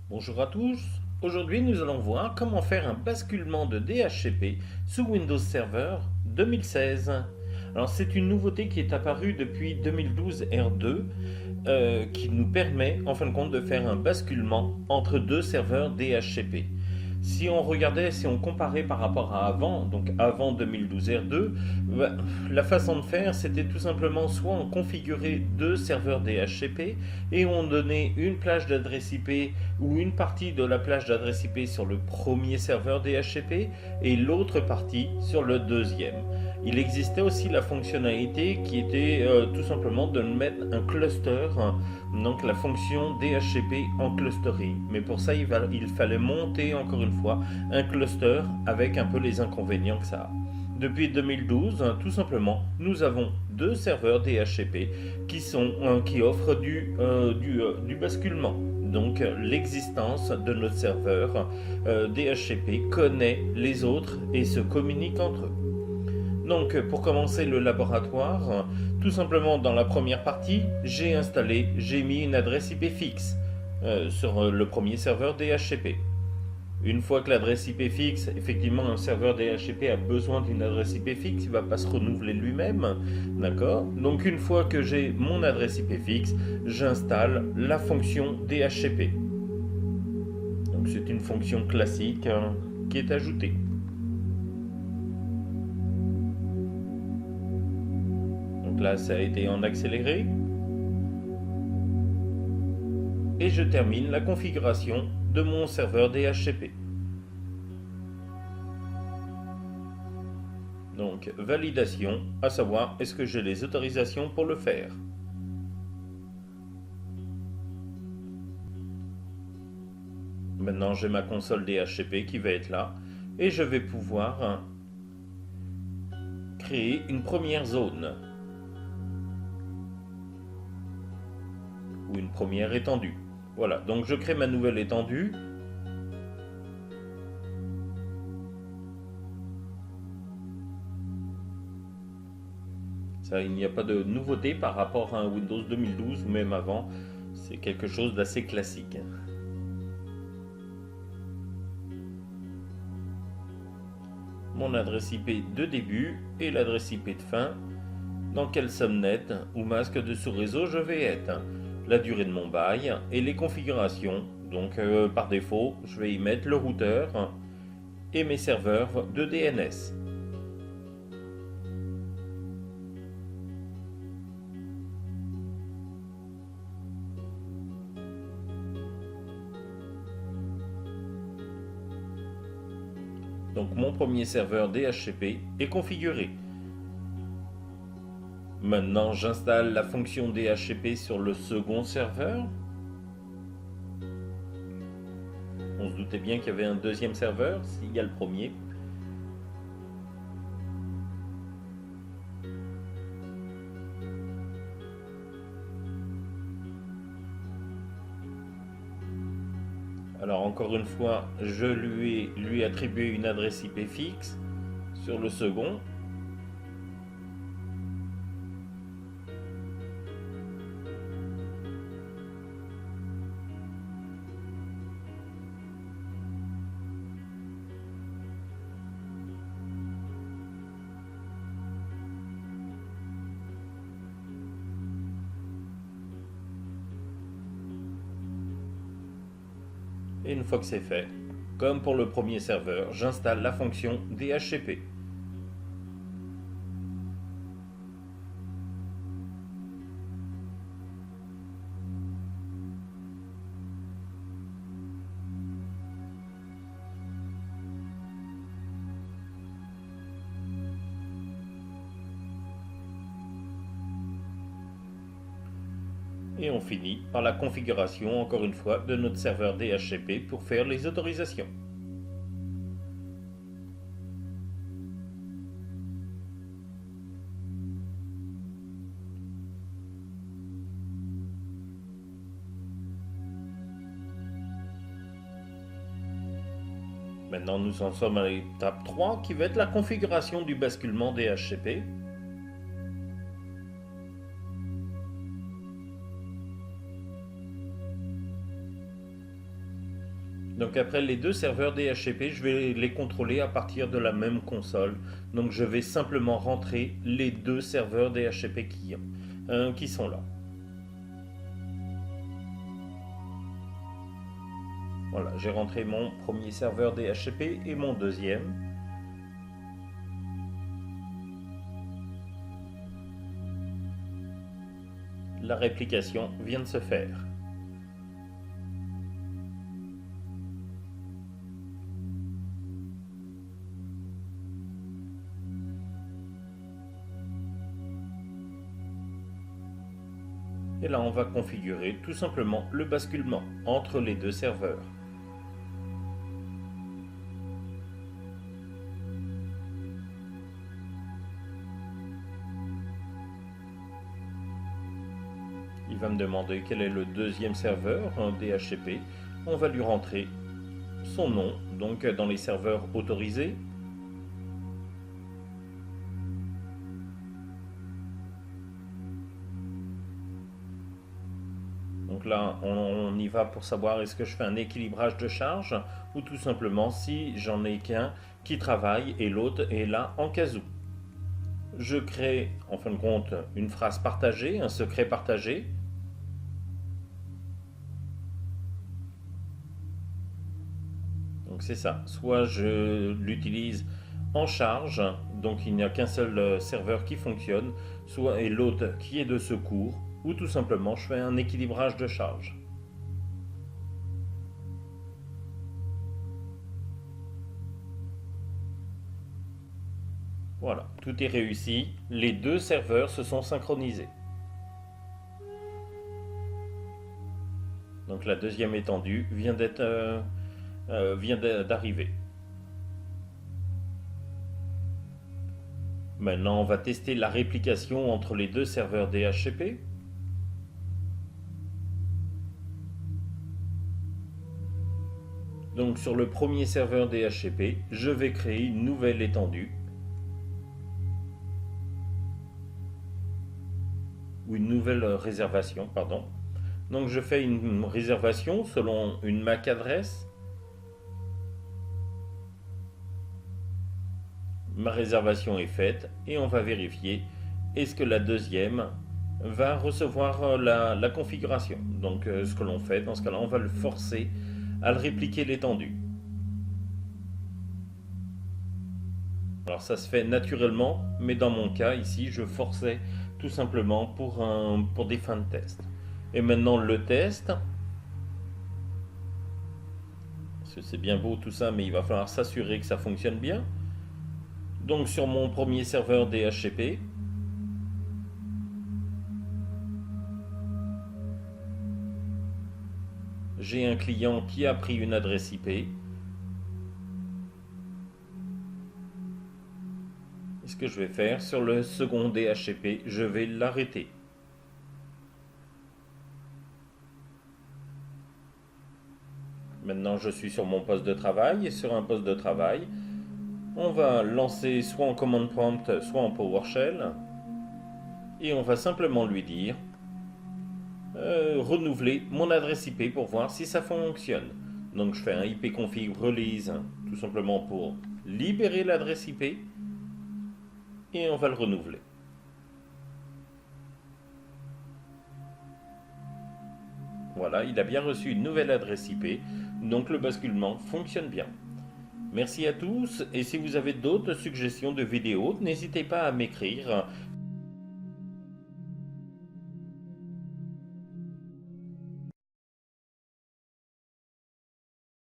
Bonjour à tous. Aujourd'hui, nous allons voir comment faire un basculement de DHCP sous Windows Server 2016. Alors, c'est une nouveauté qui est apparue depuis 2012 R2 qui nous permet, en fin de compte, de faire un basculement entre deux serveurs DHCP. Si on comparait par rapport à avant, donc avant 2012 R2, bah, la façon de faire, c'était tout simplement soit on configurait deux serveurs DHCP et on donnait une plage d'adresse IP ou une partie de la plage d'adresse IP sur le premier serveur DHCP et l'autre partie sur le deuxième. Il existait aussi la fonctionnalité qui était tout simplement de mettre un cluster, donc la fonction DHCP en clustering. Mais pour ça, il fallait monter encore une fois un cluster avec un peu les inconvénients que ça a. Depuis 2012, tout simplement, nous avons deux serveurs DHCP qui offrent du basculement. Donc l'existence de notre serveur DHCP connaît les autres et se communique entre eux. Donc pour commencer le laboratoire, tout simplement dans la première partie, j'ai mis une adresse IP fixe sur le premier serveur DHCP. Une fois que l'adresse IP fixe, effectivement un serveur DHCP a besoin d'une adresse IP fixe, il ne va pas se renouveler lui-même, d'accord. Donc une fois que j'ai mon adresse IP fixe, j'installe la fonction DHCP. Donc c'est une fonction classique qui est ajoutée. Donc là, ça a été en accéléré. Et je termine la configuration de mon serveur DHCP. Donc, validation, à savoir est-ce que j'ai les autorisations pour le faire. Maintenant, j'ai ma console DHCP qui va être là et je vais pouvoir créer une première zone ou une première étendue. Voilà, donc je crée ma nouvelle étendue. Ça, il n'y a pas de nouveauté par rapport à un Windows 2012 ou même avant. C'est quelque chose d'assez classique. Mon adresse IP de début et l'adresse IP de fin, dans quel subnet ou masque de sous-réseau je vais être, la durée de mon bail et les configurations. Donc par défaut, je vais y mettre le routeur et mes serveurs de DNS. Donc mon premier serveur DHCP est configuré. Maintenant, j'installe la fonction DHCP sur le second serveur. On se doutait bien qu'il y avait un deuxième serveur, s'il y a le premier. Alors encore une fois, je lui ai attribué une adresse IP fixe sur le second. Et une fois que c'est fait, comme pour le premier serveur, j'installe la fonction DHCP. Et on finit par la configuration, encore une fois, de notre serveur DHCP pour faire les autorisations. Maintenant, nous en sommes à l'étape 3 qui va être la configuration du basculement DHCP. Donc après les deux serveurs DHCP, je vais les contrôler à partir de la même console. Donc je vais simplement rentrer les deux serveurs DHCP qui sont là. Voilà, j'ai rentré mon premier serveur DHCP et mon deuxième. La réplication vient de se faire. Et là, on va configurer tout simplement le basculement entre les deux serveurs. Il va me demander quel est le deuxième serveur, un DHCP. On va lui rentrer son nom, donc dans les serveurs autorisés. Donc là, on y va pour savoir est-ce que je fais un équilibrage de charge ou tout simplement si j'en ai qu'un qui travaille et l'autre est là en cas où. Je crée en fin de compte une phrase partagée, un secret partagé. Donc c'est ça, soit je l'utilise en charge, donc il n'y a qu'un seul serveur qui fonctionne, soit et l'autre qui est de secours, ou tout simplement je fais un équilibrage de charge. Voilà, tout est réussi, les deux serveurs se sont synchronisés. Donc la deuxième étendue vient d'arriver. Maintenant, on va tester la réplication entre les deux serveurs DHCP. Donc sur le premier serveur DHCP, je vais créer une nouvelle étendue. Ou une nouvelle réservation, pardon. Donc je fais une réservation selon une MAC adresse. Ma réservation est faite et on va vérifier est-ce que la deuxième va recevoir la configuration. Donc ce que l'on fait dans ce cas-là, on va le forcer à le répliquer l'étendue. Alors ça se fait naturellement, mais dans mon cas ici, je forçais tout simplement pour des fins de test. Et maintenant le test. C'est bien beau tout ça, mais il va falloir s'assurer que ça fonctionne bien. Donc sur mon premier serveur DHCP, j'ai un client qui a pris une adresse IP. Et ce que je vais faire sur le second DHCP, je vais l'arrêter. Maintenant, je suis sur mon poste de travail et sur un poste de travail, on va lancer soit en command prompt, soit en PowerShell, et on va simplement lui dire renouveler mon adresse IP pour voir si ça fonctionne. Donc je fais un ipconfig release tout simplement pour libérer l'adresse IP et on va le renouveler. Voilà, il a bien reçu une nouvelle adresse IP, donc le basculement fonctionne bien. Merci à tous et si vous avez d'autres suggestions de vidéos, n'hésitez pas à m'écrire